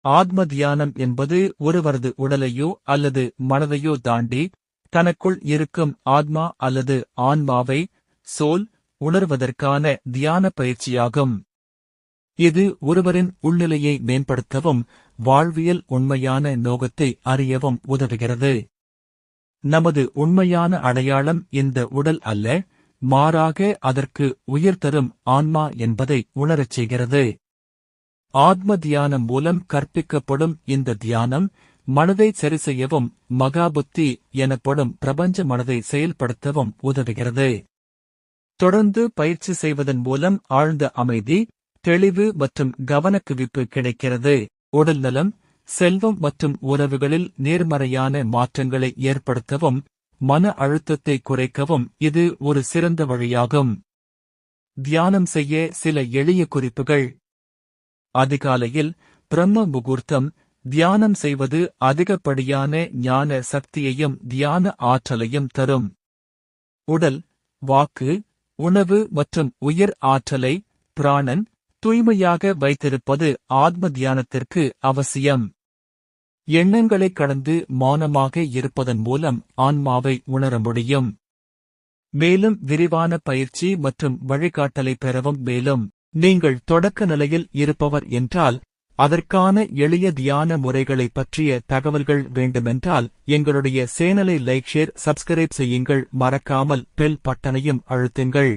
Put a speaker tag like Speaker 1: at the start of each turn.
Speaker 1: ஆத்ம தியானம் என்பது ஒருவரது உடலையோ அல்லது மனதையோ தாண்டி தனக்குள் இருக்கும் ஆத்மா அல்லது ஆன்மாவை சோல் உணர்வதற்கான தியான பயிற்சியாகும். இது ஒருவரின் உள்நிலையை மேம்படுத்தவும் வாழ்வியல் உண்மையான நோக்கத்தை அறியவும் உதவுகிறது. நமது உண்மையான அடையாளம் இந்த உடல் அல்ல, மாறாக அதற்கு உயிர் தரும் ஆன்மா என்பதை உணரச் செய்கிறது. ஆத்ம தியானம் மூலம் கற்பிக்கப்படும் இந்த தியானம் மனதை சரிசெய்யவும் மகாபுத்தி எனப்படும் பிரபஞ்ச மனதை செயல்படுத்தவும் உதவுகிறது. தொடர்ந்து பயிற்சி செய்வதன் மூலம் ஆழ்ந்த அமைதி, தெளிவு மற்றும் கவனக்குவிப்பு கிடைக்கிறது. உடல்நலம், செல்வம் மற்றும் உறவுகளில் நேர்மறையான மாற்றங்களை ஏற்படுத்தவும் மன அழுத்தத்தை குறைக்கவும் இது ஒரு சிறந்த வழியாகும். தியானம் செய்ய சில எளிய குறிப்புகள். அதிகாலையில் பிரம்ம முகூர்த்தம் தியானம் செய்வது அதிகப்படியான ஞான சக்தியையும் தியான ஆற்றலையும் தரும். உடல், வாக்கு, உணவு மற்றும் உயிர் ஆற்றலை பிராணன் தூய்மையாக வைத்திருப்பது ஆத்ம தியானத்திற்கு அவசியம். எண்ணங்களை கடந்து மௌனமாக இருப்பதன் மூலம் ஆன்மாவை உணர முடியும். மேலும் விரிவான பயிற்சி மற்றும் வழிகாட்டலை பெறவும். மேலும் நீங்கள் தொடக்க நிலையில் இருப்பவர் என்றால் அதற்கான எளிய தியான முறைகளை பற்றிய தகவல்கள் வேண்டுமென்றால் எங்களுடைய சேனலை லைக், ஷேர், சப்ஸ்கிரைப் செய்யுங்கள். மறக்காமல் பெல் பட்டனையும் அழுத்துங்கள்.